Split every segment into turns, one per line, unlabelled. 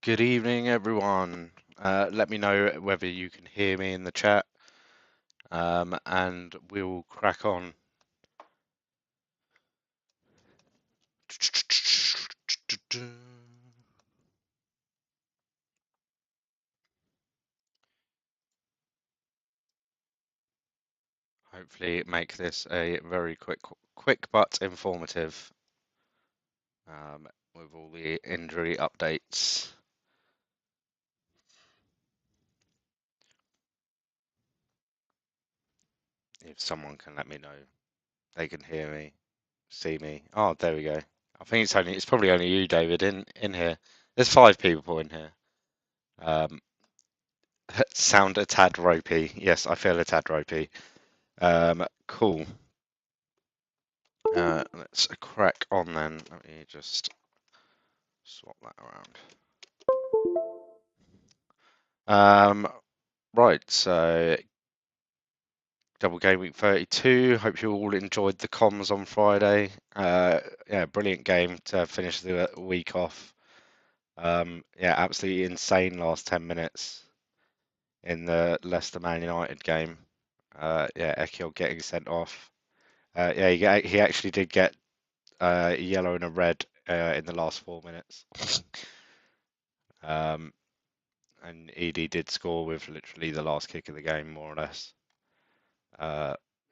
Good evening, everyone. Let me know whether you can hear me in the chat, and we'll crack on. Hopefully, make this a very quick but informative, with all the injury updates. If someone can let me know, they can hear me, see me. Oh, there we go. I think it's probably only you, David, in here. There's 5 people in here. Sound a tad ropey. Yes, I feel a tad ropey. Cool. Let's crack on then. Let me just swap that around. Right, so double game week 32. Hope you all enjoyed the comms on Friday. Yeah, brilliant game to finish the week off. Yeah, absolutely insane last 10 minutes in the Leicester Man United game. Yeah, Ekiel getting sent off. Yeah, he actually did get a yellow and a red in the last 4 minutes. And ED did score with literally the last kick of the game, more or less.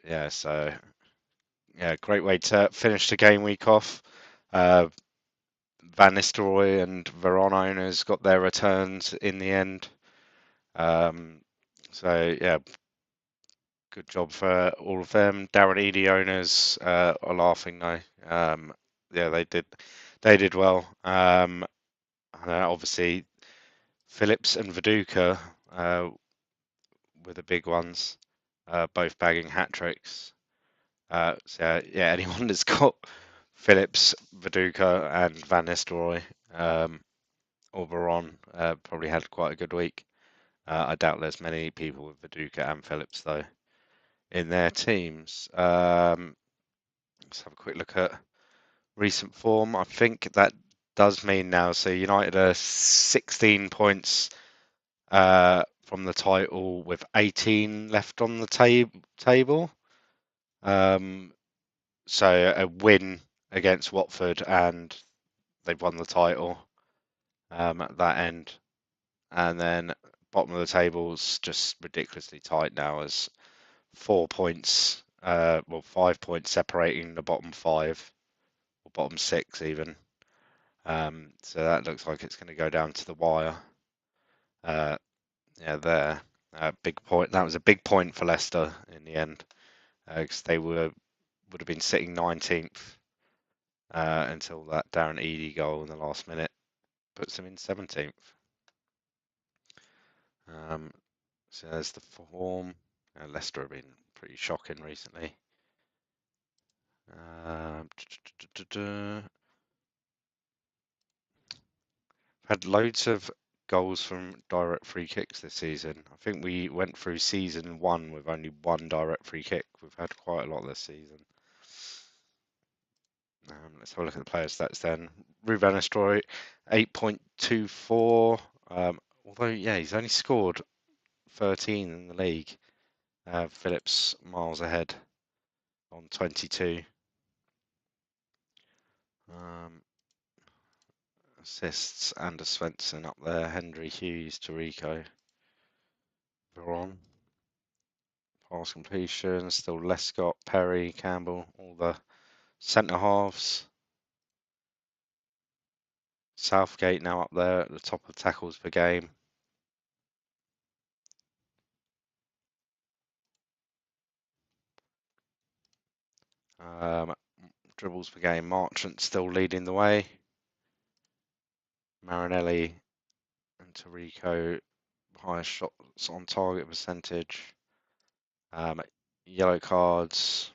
Yeah, so yeah, great way to finish the game week off. Van Nistelrooy and Veron owners got their returns in the end. So yeah, good job for all of them. Darren Eady owners are laughing though. Yeah, they did well. Obviously, Phillips and Viduka were the big ones, both bagging hat tricks. So yeah, anyone that's got Phillips, Viduka, and Van Nistelrooy or Veron probably had quite a good week. I doubt there's many people with Viduka and Phillips though in their teams. Let's have a quick look at recent form. I think that does mean now. So United are 16 points from the title with 18 left on the table. So a win against Watford and they've won the title at that end. And then bottom of the table's just ridiculously tight now as 4 points, well 5 points separating the bottom 5 or bottom 6 even. So that looks like it's going to go down to the wire. Yeah, there. Big point. That was a big point for Leicester in the end because they would have been sitting 19th until that Darren Eady goal in the last minute puts them in 17th. So there's the form. Leicester have been pretty shocking recently. Had loads of goals from direct free kicks this season. I think we went through season 1 with only 1 direct free kick. We've had quite a lot this season. Let's have a look at the player stats then. Ruud van Nistelrooy, 8.24. Although, yeah, he's only scored 13 in the league. Phillips miles ahead on 22. Assists, Anders Svensson up there. Henry Hughes, Tarico, Veron. Pass completion, still Lescott, Perry, Campbell, all the centre halves. Southgate now up there at the top of tackles per game. Dribbles per game, Marchant still leading the way. Marinelli and Tarico, highest shots on target percentage. Yellow cards.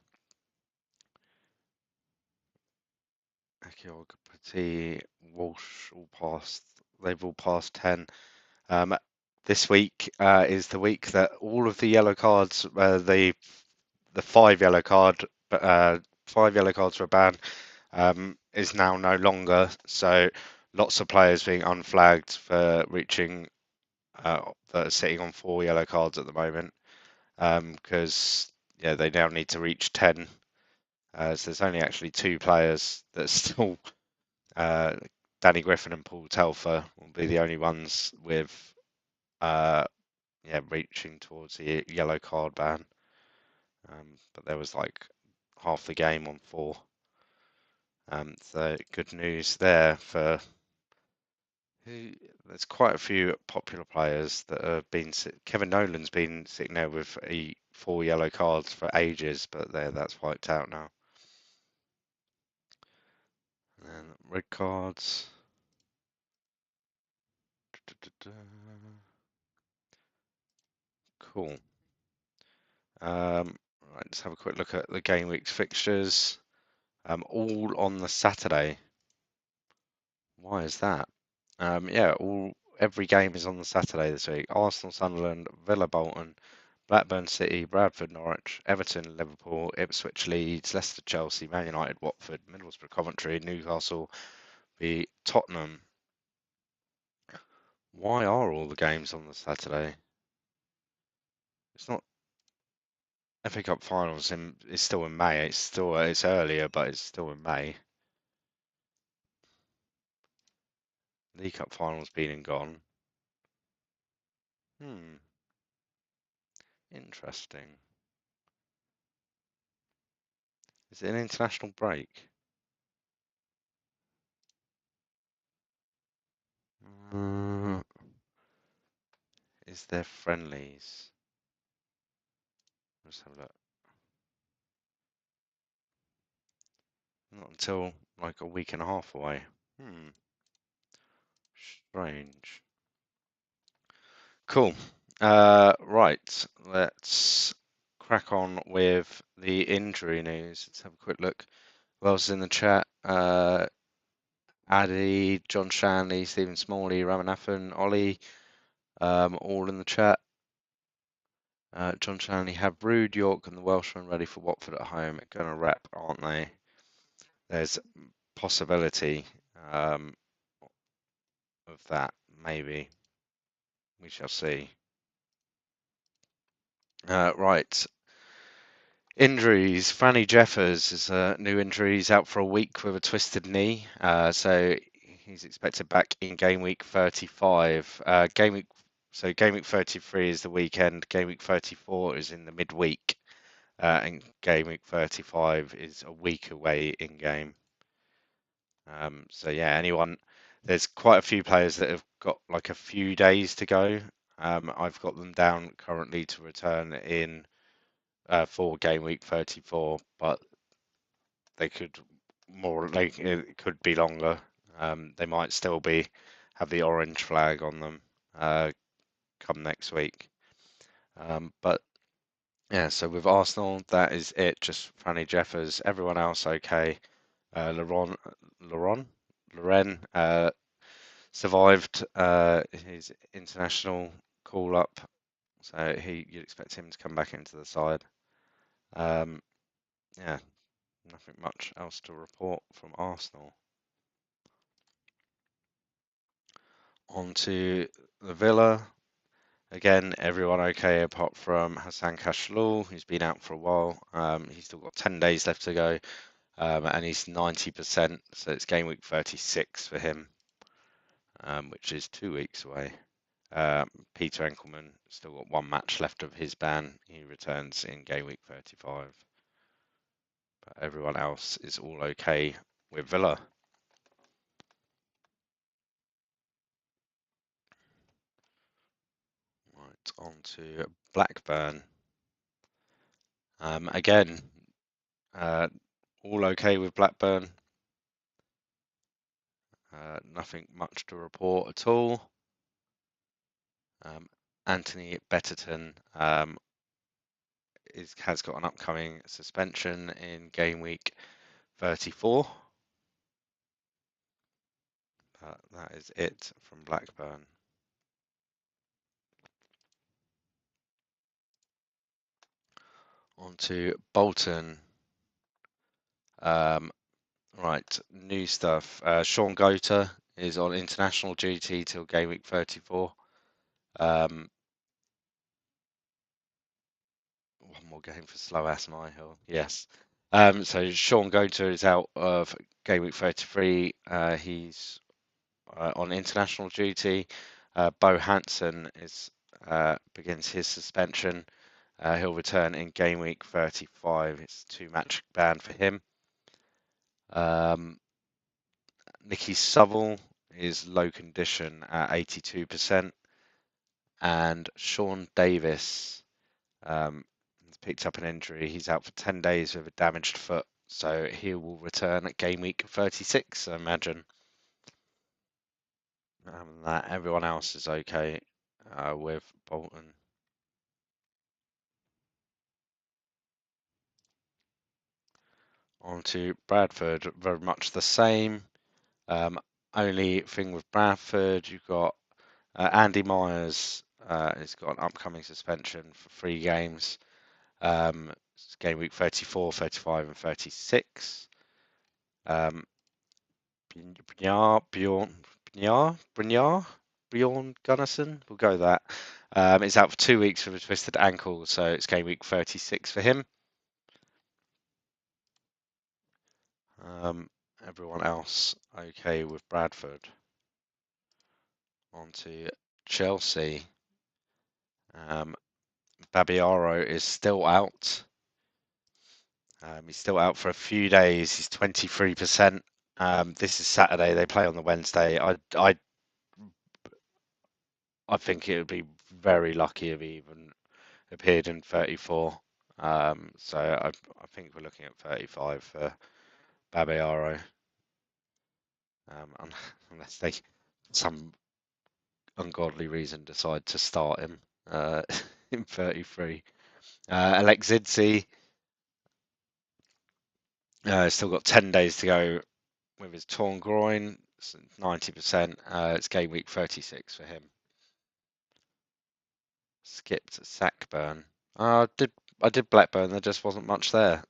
Ekiog, Petit, Walsh, they've all passed 10. This week is the week that all of the yellow cards, the 5 yellow cards for a ban, is now no longer. So lots of players being unflagged for reaching that are sitting on 4 yellow cards at the moment, because yeah, they now need to reach 10. So there's only actually 2 players that are still Danny Griffin and Paul Telfer will be the only ones with yeah, reaching towards the yellow card ban. But there was like half the game on 4. So good news there for there's quite a few popular players that have been. Kevin Nolan's been sitting there with 4 yellow cards for ages, but that's wiped out now. And then red cards. Cool. Right, let's have a quick look at the game week's fixtures. All on the Saturday. Why is that? Yeah, every game is on the Saturday this week. Arsenal, Sunderland, Villa, Bolton, Blackburn City, Bradford, Norwich, Everton, Liverpool, Ipswich, Leeds, Leicester, Chelsea, Man United, Watford, Middlesbrough, Coventry, Newcastle, v Tottenham. Why are all the games on the Saturday? It's not FA Cup finals it's still in May. It's earlier, but it's still in May. League Cup finals been and gone. Interesting. Is it an international break? Is there friendlies? Let's have a look. Not until like a week and a half away. Strange. Cool. Right, let's crack on with the injury news. Let's have a quick look. Who else is in the chat? Addy, John Shanley, Stephen Smalley, Ramanathan, Ollie, all in the chat. John Shanley have Ruud, York, and the Welshman ready for Watford at home. Going to rep, aren't they? There's possibility of that, maybe. We shall see. Right. Injuries. Franny Jeffers is a new injury. He's out for a week with a twisted knee. So he's expected back in game week 35. Game week 33 is the weekend. Game week 34 is in the midweek. And game week 35 is a week away in game. So yeah, there's quite a few players that have got like a few days to go. I've got them down currently to return in for game week 34, but they could it could be longer. They might still have the orange flag on them come next week. But yeah, so with Arsenal, that is it. Just Franny Jeffers. Everyone else okay. Loren survived his international call up, so you'd expect him to come back into the side. Yeah, nothing much else to report from Arsenal. On to the Villa. Again, everyone okay apart from Hassan Kashlul, who's been out for a while. He's still got 10 days left to go, and he's 90%, so it's game week 36 for him, which is 2 weeks away. Peter Enkelman still got 1 match left of his ban. He returns in game week 35. But everyone else is all okay with Villa. Right, on to Blackburn. Again, all okay with Blackburn. Nothing much to report at all. Anthony Betterton has got an upcoming suspension in game week 34. But that is it from Blackburn. On to Bolton. Right, new stuff. Sean Gota is on international duty till game week 34. One more game for slow ass Hill. Yes. So Sean Gota is out of game week 33. He's on international duty. Bo Hansen begins his suspension. He'll return in game week 35. It's a 2-match ban for him. Nicky Sovell is low condition at 82%. And Sean Davis has picked up an injury. He's out for 10 days with a damaged foot. So he will return at game week 36, I imagine. That everyone else is okay with Bolton. On to Bradford, very much the same. Only thing with Bradford, you've got Andy Myers has got an upcoming suspension for 3 games. It's game week 34, 35, and 36. Bjorn Gunnarsson, we'll go that. It's out for 2 weeks with a twisted ankle, so it's game week 36 for him. Everyone else okay with Bradford. On to Chelsea. Babiaro is still out. He's still out for a few days. He's 23%. This is Saturday. They play on the Wednesday. I think it would be very lucky if he even appeared in 34. So I think we're looking at 35 for Babiaro. Unless they, some ungodly reason, decide to start him in 33. Alexidze still got 10 days to go with his torn groin. It's 90%. It's game week 36 for him. Skipped Sackburn. I did Blackburn. There just wasn't much there.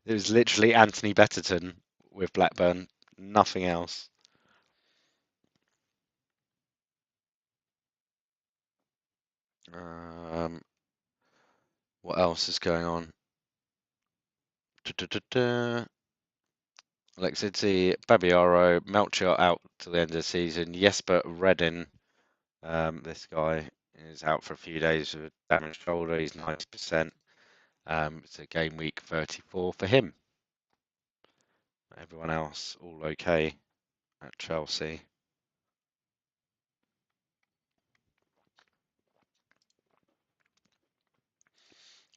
It was literally Anthony Betterton with Blackburn. Nothing else. What else is going on? Alexidze, Babiaro, Melchior out to the end of the season. Jesper Reddin, this guy is out for a few days with a damaged shoulder. He's 90%. It's a game week 34 for him. Everyone else all okay at Chelsea.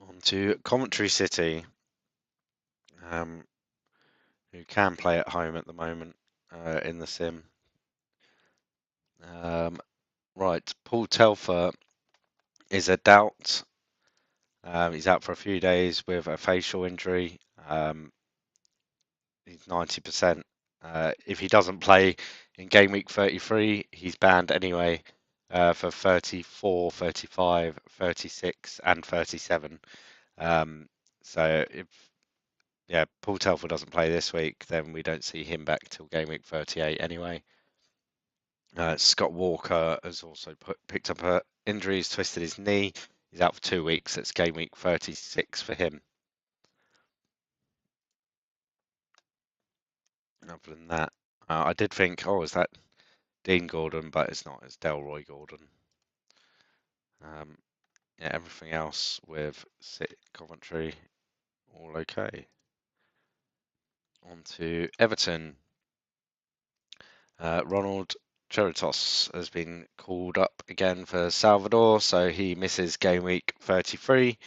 On to Coventry City, who can play at home at the moment in the sim. Right, Paul Telfer is a doubt. He's out for a few days with a facial injury. He's 90%. If he doesn't play in game week 33, he's banned anyway for 34, 35, 36, and 37. So if Paul Telford doesn't play this week, then we don't see him back till game week 38 anyway. Scott Walker has also picked up an injury. He's twisted his knee. He's out for 2 weeks. It's game week 36 for him. Other than that, I did think, is that Dean Gordon? But it's not. It's Delroy Gordon. Everything else with Coventry, all okay. On to Everton. Ronald Cheritos has been called up again for Salvador, so he misses game week 33.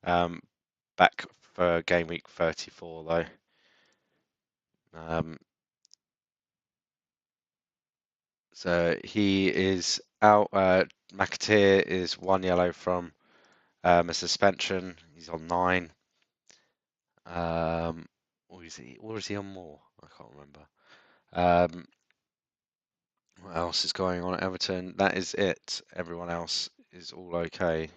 Back for game week 34 though. So he is out. McAteer is 1 yellow from a suspension. He's on 9. Or is he on more? I can't remember. What else is going on at Everton? That is it. Everyone else is all okay.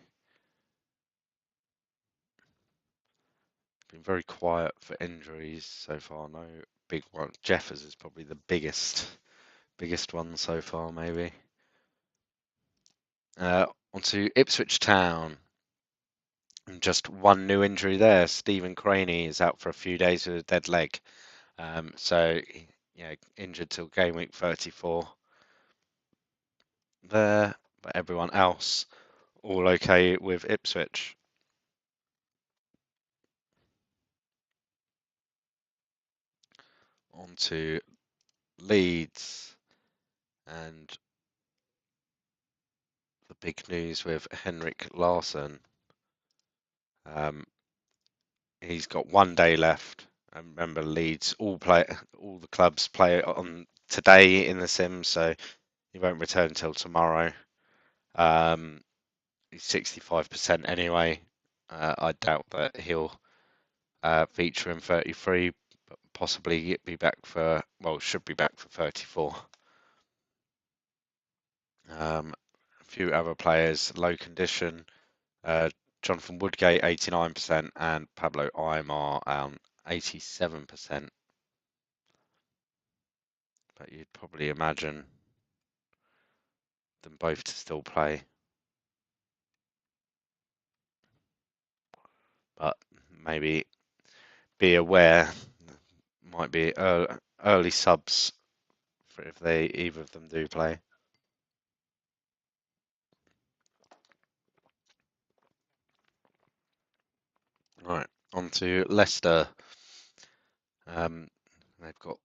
Been very quiet for injuries so far. No big one. Jeffers is probably the biggest one so far, maybe. Onto Ipswich Town. Just one new injury there. Stephen Craney is out for a few days with a dead leg. So yeah, injured till game week 34 there, but everyone else all okay with Ipswich. On to Leeds, and the big news with Henrik Larsson. He's got 1 day left. And remember, Leeds all the clubs play on today in the Sims, so he won't return until tomorrow. He's 65% anyway. I doubt that he'll feature in 33, but possibly be back for, well, should be back for 34. A few other players, low condition. Jonathan Woodgate, 89%, and Pablo Aymar, 87%. But you'd probably imagine them both to still play. But maybe be aware, might be early subs for if either of them do play. Right, on to Leicester. They've got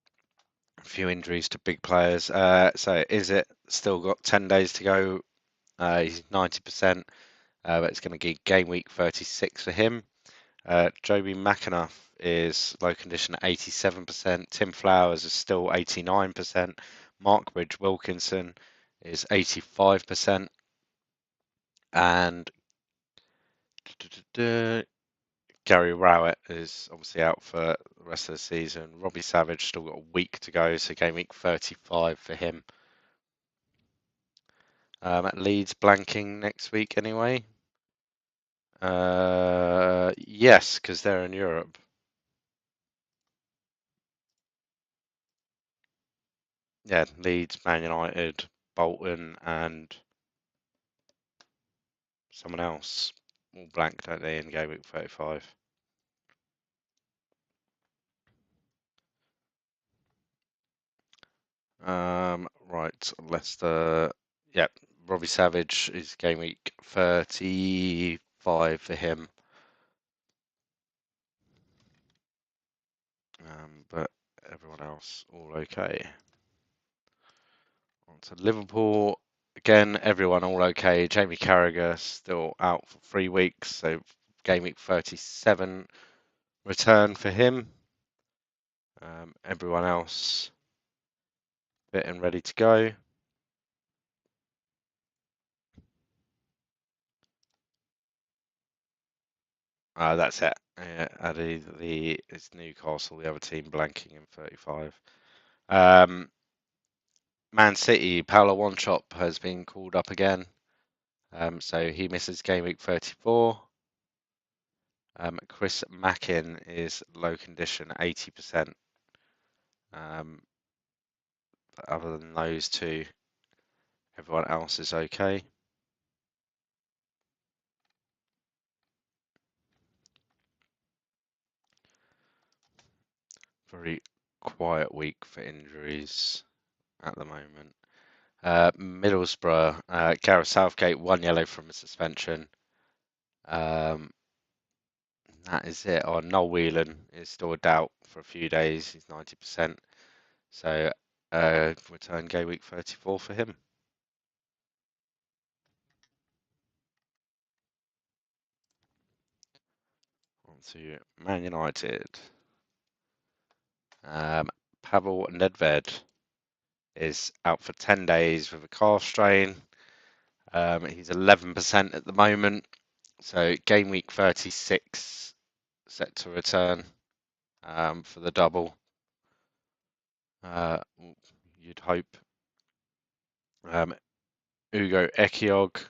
a few injuries to big players. So is it still got 10 days to go? He's 90%, but it's going to be game week 36 for him. Joby McAnuff is low condition at 87%. Tim Flowers is still 89%. Mark Bridge Wilkinson is 85%. And Gary Rowett is obviously out for the rest of the season. Robbie Savage still got a week to go, so game week 35 for him. At Leeds blanking next week anyway. Yes, because they're in Europe. Yeah, Leeds, Man United, Bolton, and someone else all blank, don't they, in game week 35? Right, Leicester. Yeah, Robbie Savage is game week 35 for him. But everyone else all okay. On to Liverpool. Again, everyone all okay. Jamie Carragher still out for 3 weeks, so game week 37 return for him. Everyone else fit and ready to go. That's it. It's Newcastle, the other team blanking in 35. Man City, Paulo Wanchop has been called up again. So he misses game week 34. Chris Mackin is low condition, 80%. Other than those two, everyone else is okay. Very quiet week for injuries at the moment. Middlesbrough, Gareth Southgate, 1 yellow from a suspension. That is it. Noel Whelan is still a doubt for a few days. He's 90%. So return game week 34 for him. On to Man United. Pavel Nedved is out for 10 days with a calf strain. He's 11% at the moment. So game week 36 set to return for the double. You'd hope. Ugo Ekiog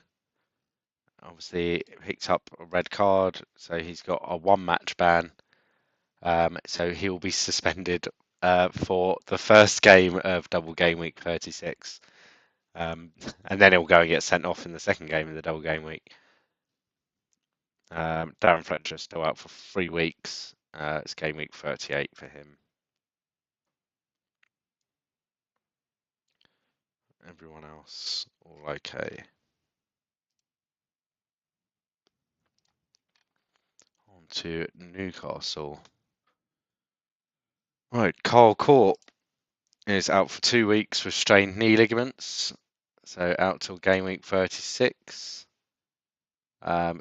obviously picked up a red card, so he's got a 1 match ban. So he'll be suspended for the first game of double game week 36. And then he'll go and get sent off in the second game of the double game week. Darren Fletcher's still out for 3 weeks. It's game week 38 for him. Everyone else, all okay. On to Newcastle. Right, Carl Court is out for 2 weeks with strained knee ligaments. So out till game week 36.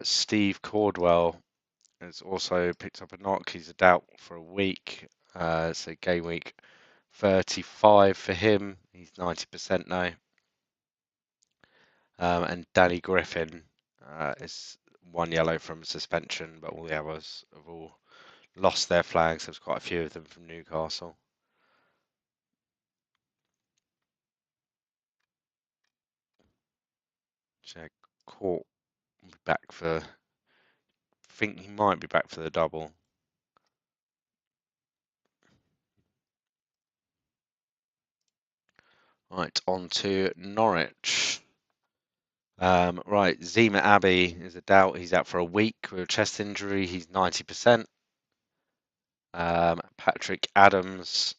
Steve Cordwell has also picked up a knock. He's a doubt for a week. So game week 35 for him. He's 90% now. And Danny Griffin is 1 yellow from suspension, but all the others have all lost their flags. There's quite a few of them from Newcastle. So Court will be back for. I think he might be back for the double. Right, on to Norwich. Right, Zima Abbey is a doubt. He's out for a week with a chest injury. He's 90%. Patrick Adams,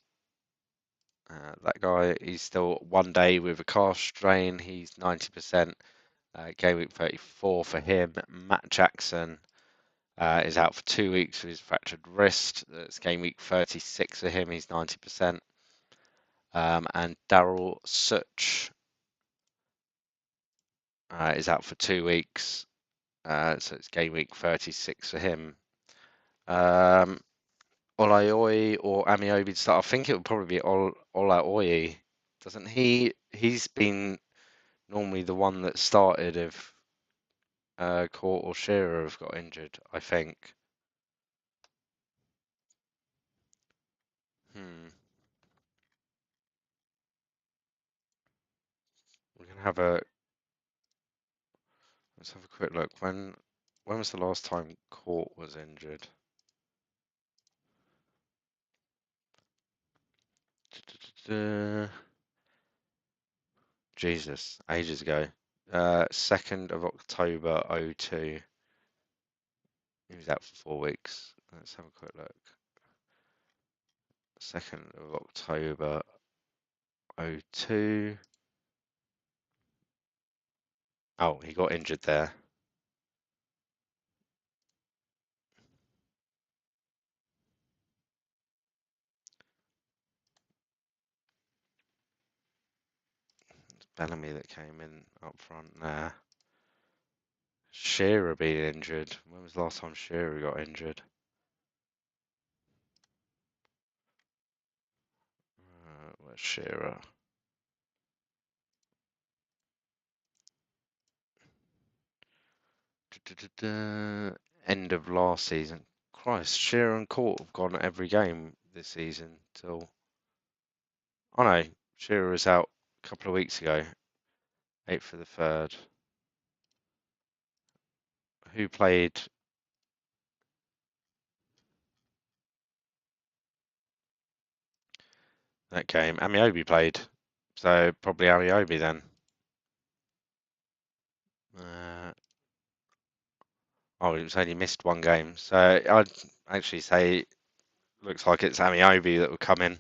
that guy, he's still 1 day with a calf strain. He's 90%. Game week 34 for him. Matt Jackson is out for 2 weeks with his fractured wrist. That's game week 36 for him. He's 90%. And Daryl Such is out for 2 weeks. So it's game week 36 for him. Olaoi or Amiobi to start. I think it would probably be Olaoi. Doesn't he? He's been normally the one that started if Court or Shearer have got injured, I think. We can have a let's have a quick look. When was the last time Court was injured? Jesus, ages ago. 2nd of October 02. He was out for 4 weeks. Let's have a quick look. 2nd of October 02. Oh, he got injured there. It's Bellamy that came in up front there. Shearer being injured. When was the last time Shearer got injured? Where's Shearer? End of last season. Christ, Shearer and Court have gone every game this season till. Oh no, Shearer was out a couple of weeks ago. 8th for the 3rd. Who played? That game? Amiobi played. So probably Amiobi then. Oh, it was only missed 1 game. So I'd actually say looks like it's Amiobi that will come in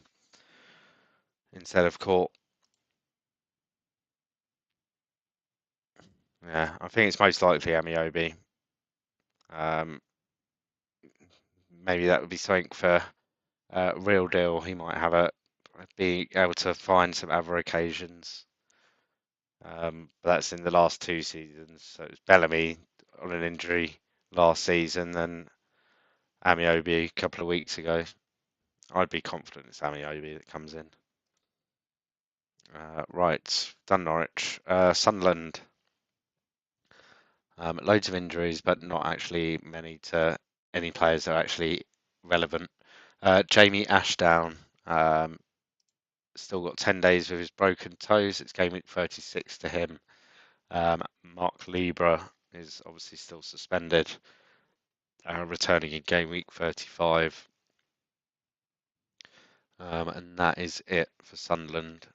instead of Court. Yeah, I think it's most likely Amiobi. Maybe that would be something for Real Deal. He might have be able to find some other occasions. But that's in the last 2 seasons. So it's Bellamy on an injury last season, then Amiobi a couple of weeks ago. I'd be confident it's Amiobi that comes in. Right, done Norwich. Sunderland. Loads of injuries, but not actually many to any players that are actually relevant. Jamie Ashdown still got 10 days with his broken toes. It's game week 36 to him. Mark Libra is obviously still suspended, returning in game week 35. And that is it for Sunderland.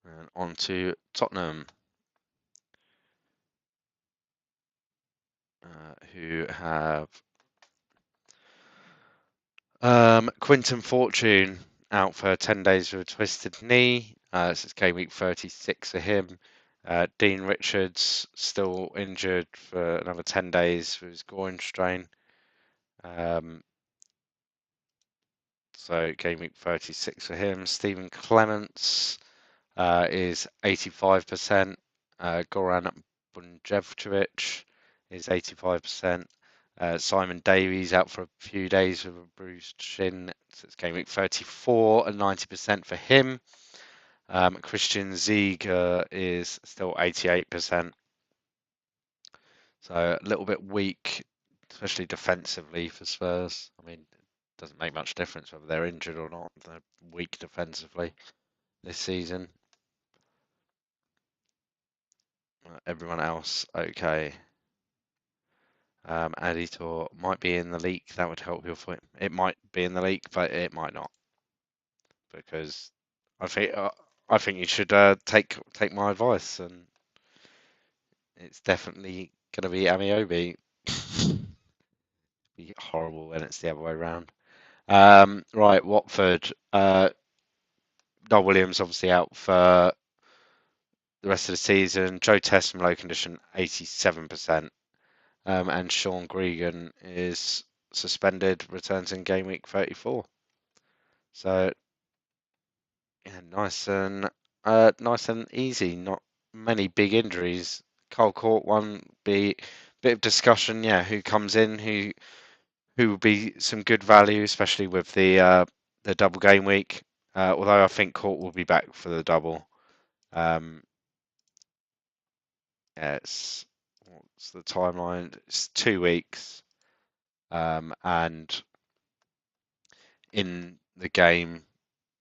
And on to Tottenham, who have Quinton Fortune out for 10 days with a twisted knee. This is game week 36 for him. Dean Richards still injured for another 10 days with his groin strain. So game week 36 for him. Stephen Clements is 85%. Goran Bunjevcevic is 85%. Simon Davies out for a few days with a bruised shin. So it's game week 34 and 90% for him. Christian Ziege is still 88%. So a little bit weak, especially defensively for Spurs. I mean, it doesn't make much difference whether they're injured or not. They're weak defensively this season. Everyone else, okay. Editor might be in the leak. That would help your point. It might be in the leak, but it might not, because I think you should take my advice, and it's definitely going to be Amiobi. Be horrible when it's the other way around. Right, Watford. Noel Williams obviously out for the rest of the season. Joe Test low condition, 87%. And Sean Gregan is suspended, returns in game week 34. So yeah, nice and easy. Not many big injuries. Carl Court one be bit of discussion. Yeah, who comes in? Who will be some good value, especially with the double game week. Although I think Court will be back for the double. Um, yeah, what's the timeline? It's 2 weeks. And in the game,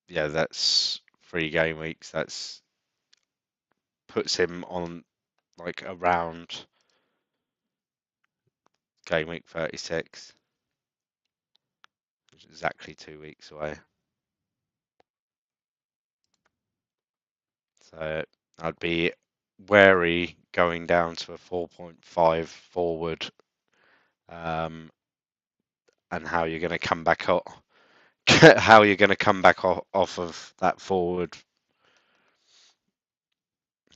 yeah, that's 3 game weeks. That's puts him on like around game week 36, which is exactly 2 weeks away. So I'd be wary going down to a 4.5 forward, and how you're going to come back up, how you're going to come back off of that forward.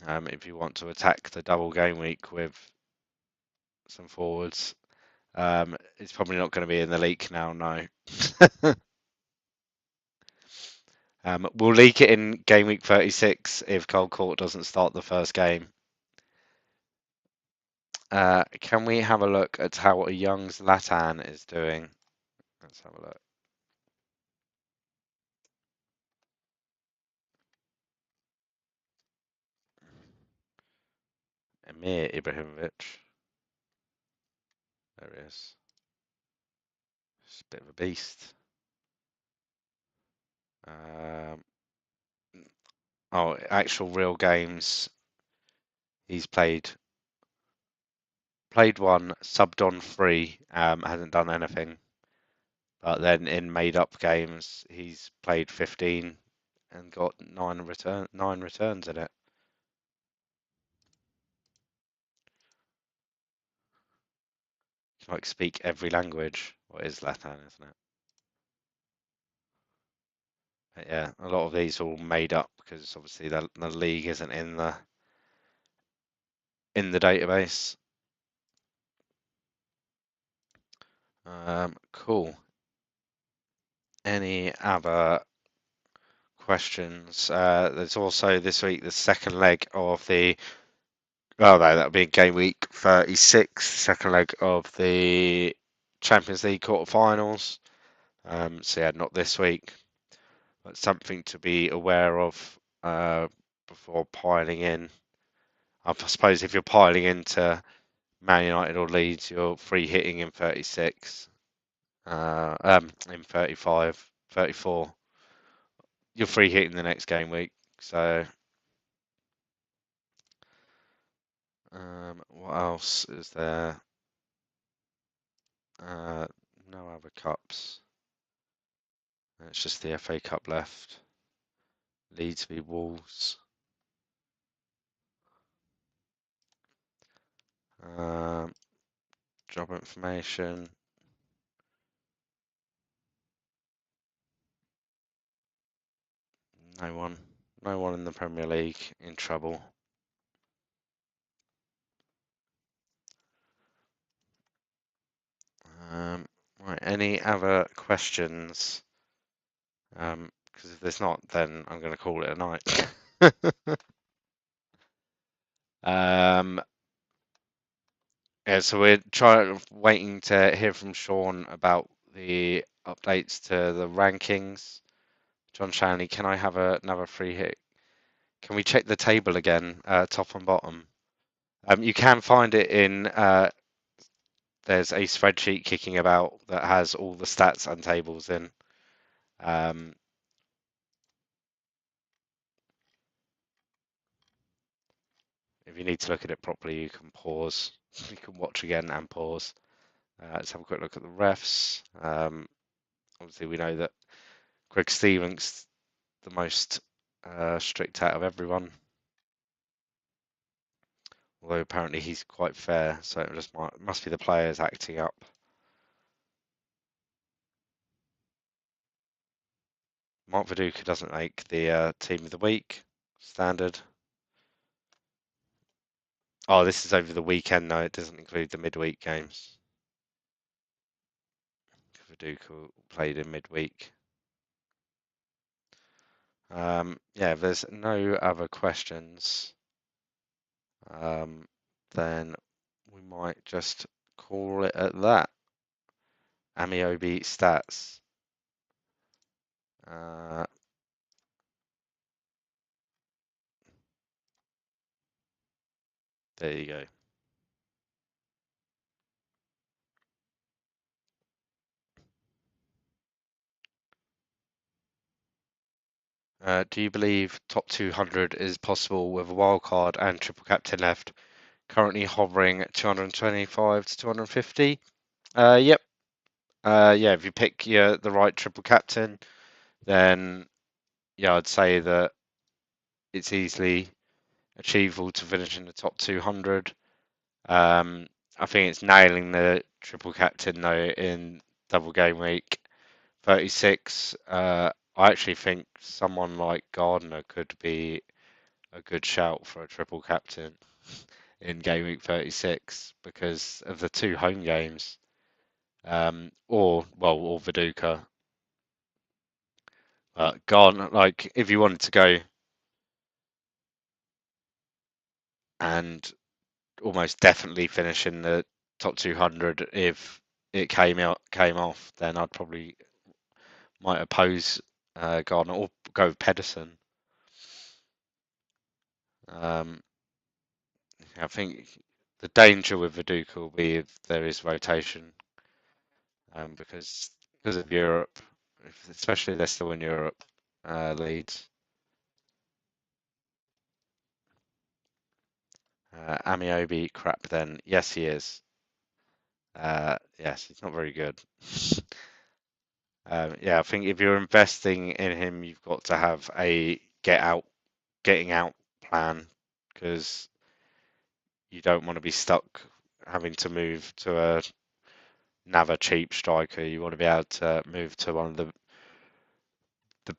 If you want to attack the double game week with some forwards, it's probably not going to be in the leak now. No. We'll leak it in game week 36 if Cole Court doesn't start the first game. Can we have a look at how a young Zlatan is doing? Let's have a look. Emir Ibrahimovic. There he is. He's a bit of a beast. Actual real games. He's played one, subbed on 3, hasn't done anything. But then in made-up games, he's played 15 and got 9 returns in it. Like speak every language. What is Zlatan, isn't it? But yeah, a lot of these are all made up because obviously the league isn't in the database. Cool. Any other questions? There's also this week the second leg of the. Oh no, that'll be game week 36, second leg of the Champions League quarterfinals. So yeah, not this week, but something to be aware of before piling in. I suppose if you're piling into Man United or Leeds, you're free hitting in 36, in 35, 34. You're free hitting the next game week. So What else is there? No other cups. It's just the FA Cup left. Leeds v Wolves. Job information. No one in the Premier League in trouble. Right, any other questions? Because if there's not, then I'm going to call it a night. Yeah, so we're waiting to hear from Sean about the updates to the rankings. John Shanley, can I have another free hit? Can we check the table again, top and bottom? You can find it in, there's a spreadsheet kicking about that has all the stats and tables in. If you need to look at it properly, you can pause. You can watch again and pause. Let's have a quick look at the refs. Obviously, we know that Greg Stevens the most strict out of everyone. Although apparently he's quite fair, so it just must be the players acting up. Mark Viduka doesn't make the team of the week. Standard. Oh, this is over the weekend though. It doesn't include the midweek games. Viduka played in midweek. Yeah, if there's no other questions, then we might just call it at that. Amiobi stats. There you go. Do you believe top 200 is possible with a wild card and triple captain left? Currently hovering at 225 to 250. Yep. Yeah, if you pick the right triple captain, then yeah, I'd say that it's easily achievable to finish in the top 200. I think it's nailing the triple captain though in double game week 36. I actually think someone like Gardner could be a good shout for a triple captain in game week 36 because of the two home games. Or Viduka. Gardner, like if you wanted to go and almost definitely finish in the top 200 if it came off, then I'd probably might oppose Gardner or go with Pedersen. I think the danger with Viduka will be if there is rotation, because of Europe, especially they're still in Europe, Leeds. Amiobi crap then. Yes, he is. Yes, he's not very good. Yeah, I think if you're investing in him, you've got to have a getting out plan because you don't want to be stuck having to move to another cheap striker. You want to be able to move to one of the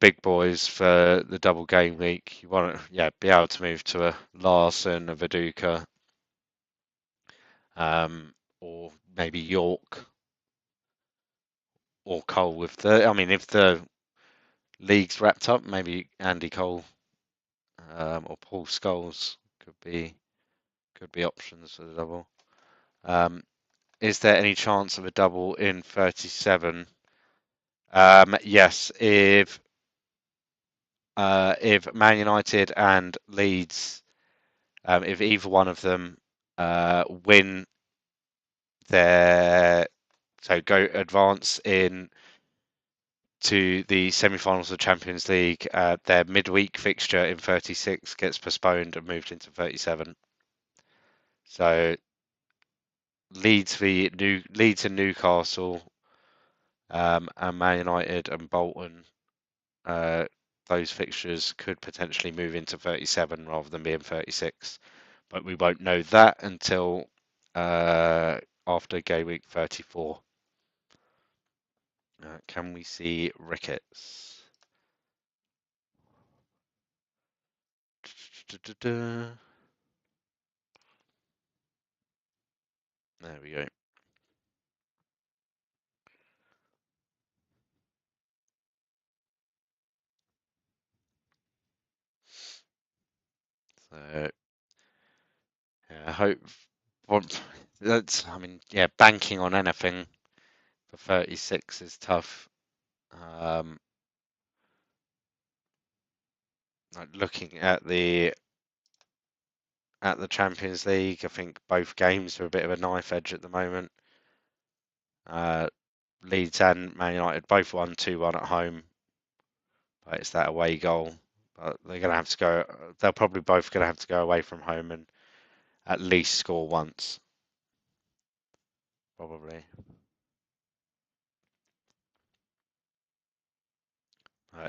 big boys for the double game week. You want to be able to move to a Larson, a Viduka, or maybe York or Cole with if the league's wrapped up, maybe Andy Cole or Paul Scholes could be options for the double. Is there any chance of a double in 37? Yes, if Man United and Leeds, if either one of them win go advance in to the semi-finals of the Champions League, their midweek fixture in 36 gets postponed and moved into 37. So Leeds and Newcastle, and Man United and Bolton. Those fixtures could potentially move into 37 rather than being 36, but we won't know that until after Gameweek 34. Can we see Ricketts? There we go. So yeah, I hope. I mean, yeah, banking on anything for 36 is tough. Like looking at the Champions League, I think both games are a bit of a knife edge at the moment. Leeds and Man United both won 2-1 at home, but it's that away goal. But they're going to have to go. They're probably both going to have to go away from home and at least score once, probably.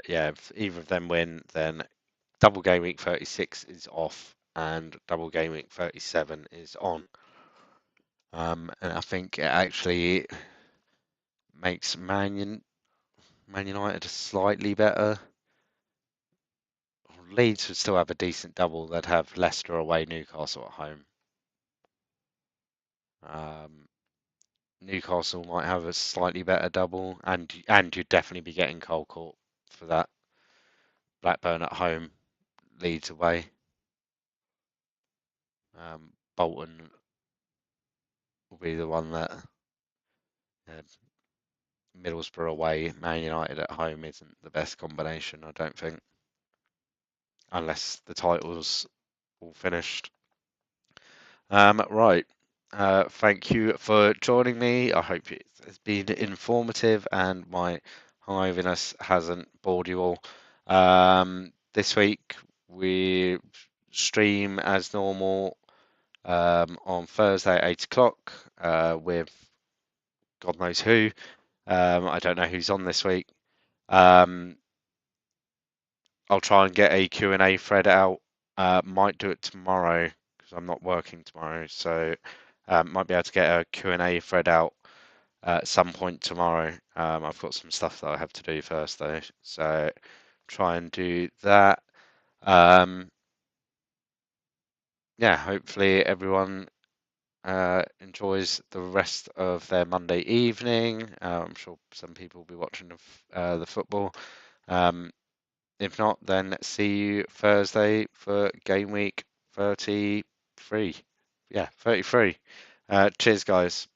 Yeah, if either of them win, then double game week 36 is off and double game week 37 is on. And I think it actually makes Man United slightly better. Leeds would still have a decent double. They'd have Leicester away, Newcastle at home. Newcastle might have a slightly better double, and you'd definitely be getting Cole Court for that. Blackburn at home, Leeds away. Bolton will be the one that uh, Middlesbrough away, Man United at home isn't the best combination, I don't think, unless the title's all finished. Right. Thank you for joining me. I hope it has been informative and my hiviness hasn't bored you all. This week we stream as normal on Thursday at 8 o'clock with God knows who. I don't know who's on this week. Um, I'll try and get a Q&A thread out. Might do it tomorrow because I'm not working tomorrow, so might be able to get a Q&A thread out at some point tomorrow. I've got some stuff that I have to do first though, so try and do that. Yeah, hopefully everyone enjoys the rest of their Monday evening. I'm sure some people will be watching the football. If not, then see you Thursday for game week 33. Yeah, 33. Cheers, guys.